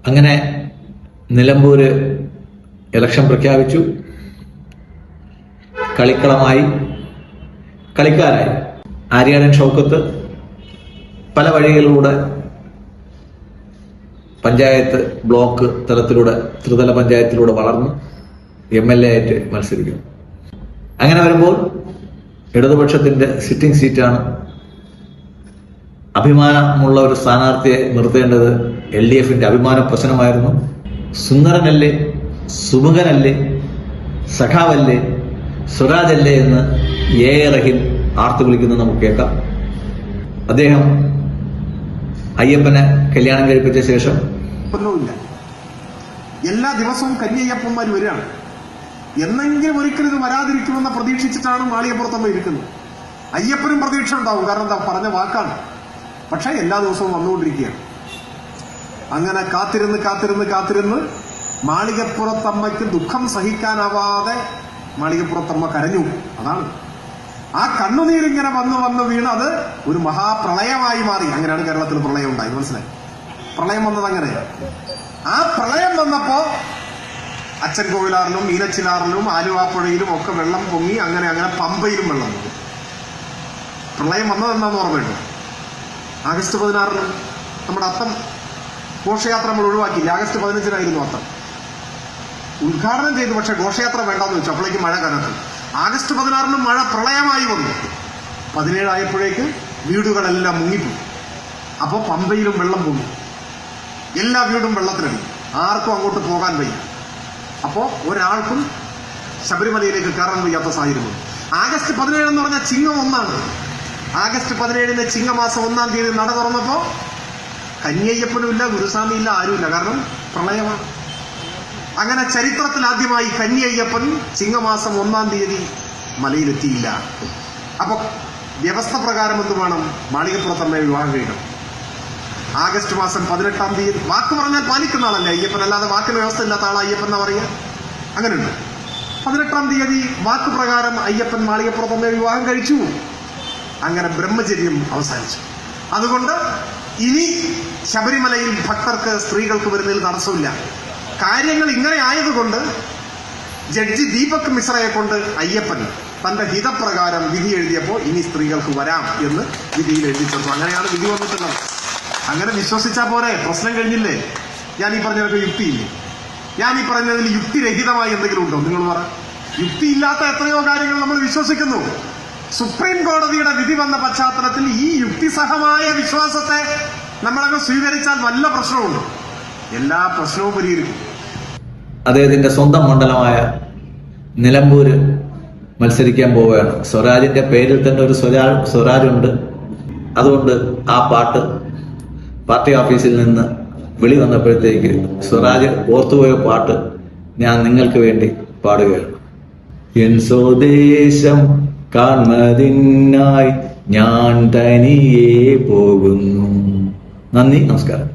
അങ്ങനെ നിലമ്പൂര് ഇലക്ഷൻ പ്രഖ്യാപിച്ചു. കളിക്കളമായി, കളിക്കാരായി. ആര്യാടൻ ഷൗക്കത്ത് പല വഴികളിലൂടെ പഞ്ചായത്ത്, ബ്ലോക്ക് തലത്തിലൂടെ, ത്രിതല പഞ്ചായത്തിലൂടെ വളർന്ന് MLA ആയിട്ട് മത്സരിക്കുന്നു. അങ്ങനെ വരുമ്പോൾ ഇടതുപക്ഷത്തിന്റെ സിറ്റിംഗ് സീറ്റാണ്. അഭിമാനമുള്ള ഒരു സ്ഥാനാർത്ഥിയെ നിർത്തേണ്ടത് LDFന്റെ അഭിമാന പ്രശ്നമായിരുന്നു. സുന്ദരനല്ലേ, സുമുഖനല്ലേ, സഖാവല്ലേ, സ്വരാജല്ലേ എന്ന് റഹീം ആർത്തു വിളിക്കുന്നത് നമുക്ക് കേൾക്കാം. അദ്ദേഹം അയ്യപ്പനെ കല്യാണം കഴിപ്പിച്ച ശേഷം ഒന്നുമില്ല, എല്ലാ ദിവസവും കന്യയ്യപ്പന്മാർ വരികയാണ്. എന്നെങ്കിലും ഒരിക്കലും ഇത് വരാതിരിക്കുമെന്ന് പ്രതീക്ഷിച്ചിട്ടാണ് മാളികപ്പുറത്തമ്മ ഇരിക്കുന്നത്. അയ്യപ്പനും പ്രതീക്ഷ ഉണ്ടാവും, കാരണം എന്താ പറഞ്ഞ വാക്കാണ്. പക്ഷെ എല്ലാ ദിവസവും വന്നുകൊണ്ടിരിക്കുകയാണ്. അങ്ങനെ കാത്തിരുന്ന് മാളികപ്പുറത്തമ്മയ്ക്ക് ദുഃഖം സഹിക്കാനാവാതെ മാളികപ്പുറത്തമ്മ കരഞ്ഞു. അതാണ് ആ കണ്ണുനീരിങ്ങനെ വന്ന് വീണ് അത് ഒരു മഹാപ്രളയമായി മാറി. അങ്ങനെയാണ് കേരളത്തിൽ പ്രളയം ഉണ്ടായി. മനസ്സിലായി? പ്രളയം വന്നത് അങ്ങനെയാണ്. ആ പ്രളയം വന്നപ്പോ അച്ഛൻ കോവിലാറിലും മീനച്ചിലാറിലും ആലുവാപ്പുഴയിലും ഒക്കെ വെള്ളം പൊങ്ങി. അങ്ങനെ പമ്പയിലും വെള്ളം പൊങ്ങി. പ്രളയം വന്നതെന്നാന്ന് ഓർമ്മയുണ്ട്. ആഗസ്റ്റ് 16 നമ്മുടെ അത്തം ഘോഷയാത്ര നമ്മൾ ഒഴിവാക്കിയില്ല. ആഗസ്റ്റ് 15 അത്തം ഉദ്ഘാടനം ചെയ്തു. പക്ഷെ ഘോഷയാത്ര വേണ്ടെന്ന് വെച്ചു. അപ്പോഴേക്ക് മഴ കനത്തു. ആഗസ്റ്റ് 16 മഴ പ്രളയമായി വന്നു. 17 ആയപ്പോഴേക്ക് വീടുകളെല്ലാം മുങ്ങിപ്പോയി. അപ്പോൾ പമ്പയിലും വെള്ളം പൊങ്ങി. എല്ലാ വീടും വെള്ളത്തിലടി. ആർക്കും അങ്ങോട്ട് പോകാൻ വയ്യ. അപ്പോൾ ഒരാൾക്കും ശബരിമലയിലേക്ക് കയറാൻ വയ്യാത്ത സാഹചര്യം. ആഗസ്റ്റ് 17 എന്ന് പറഞ്ഞാൽ ചിങ്ങം 1 ആഗസ്റ്റ് 17 ചിങ്ങമാസം 1 തീയതി നട തുറന്നപ്പോ കന്യയ്യപ്പനും ഇല്ല, ഗുരുസ്വാമി ഇല്ല, ആരുമില്ല. കാരണം പ്രളയമാണ്. അങ്ങനെ ചരിത്രത്തിൽ ആദ്യമായി കന്യയ്യപ്പൻ ചിങ്ങമാസം 1 തീയതി മലയിലെത്തിയില്ല. അപ്പൊ വ്യവസ്ഥ പ്രകാരം എന്ത് വേണം? മാളികപ്പുറത്തമ്മയെ വിവാഹം കഴിക്കണം. ആഗസ്റ്റ് മാസം 18 തീയതി. വാക്ക് പറഞ്ഞാൽ പാലിക്കുന്ന ആളല്ലേ അയ്യപ്പൻ, അല്ലാതെ വാക്കിന് വ്യവസ്ഥ ഇല്ലാത്ത ആൾ അയ്യപ്പൻ എന്നാ പറയുക? അങ്ങനെയുണ്ട്. 18 തീയതി വാക്ക് പ്രകാരം അയ്യപ്പൻ മാളികപ്പുറത്തമ്മയെ വിവാഹം കഴിച്ചു. അങ്ങനെ ബ്രഹ്മചര്യം അവസാനിച്ചു. അതുകൊണ്ട് ഇനി ശബരിമലയിൽ ഭക്തർക്ക്, സ്ത്രീകൾക്ക് വരുന്നതിൽ തടസ്സമില്ല. കാര്യങ്ങൾ ഇങ്ങനെ ആയതുകൊണ്ട് ജഡ്ജി ദീപക് മിശ്രയെ കൊണ്ട് അയ്യപ്പൻ തന്റെ ഹിതപ്രകാരം വിധി എഴുതിയപ്പോൾ ഇനി സ്ത്രീകൾക്ക് വരാം എന്ന് വിധിയിൽ എഴുതി ചേർത്തു. അങ്ങനെയാണ് വിധി വന്നിട്ടുള്ളത്. അങ്ങനെ വിശ്വസിച്ചാൽ പോരെ? പ്രശ്നം കഴിഞ്ഞില്ലേ? ഞാൻ ഈ പറഞ്ഞതൊക്കെ യുക്തിയില്ലേ? ഞാൻ ഈ പറഞ്ഞതിൽ യുക്തിരഹിതമായി എന്തെങ്കിലും ഉണ്ടോ? നിങ്ങൾ പറ. യുക്തിയില്ലാത്ത എത്രയോ കാര്യങ്ങൾ നമ്മൾ വിശ്വസിക്കുന്നു. സുപ്രീം കോടതിയുടെ വിധി വന്ന പശ്ചാത്തലത്തിൽ ഈ യുക്തിസഹമായ വിശ്വാസത്തെ നമ്മളങ്ങ് സ്വീകരിച്ചാൽ വല്ല പ്രശ്നമുണ്ടോ? എല്ലാ പ്രശ്നവും പരിഹരിക്കും. അദ്ദേഹത്തിന്റെ സ്വന്തം മണ്ഡലമായ നിലമ്പൂര് മത്സരിക്കാൻ പോവുകയാണ്. സ്വരാജിന്റെ പേരിൽ തന്നെ ഒരു സ്വരാജുണ്ട്. അതുകൊണ്ട് ആ പാട്ട് പാർട്ടി ഓഫീസിൽ നിന്ന് വിളി വന്നപ്പോഴത്തേക്ക് സ്വരാജ് ഓർത്തുപോയ പാട്ട് ഞാൻ നിങ്ങൾക്ക് വേണ്ടി പാടുകയാണ്. എൻ സ്വദേശം കാൺമതിനായി ഞാൻ തനിയെ പോകുന്നു. നന്ദി, നമസ്കാരം.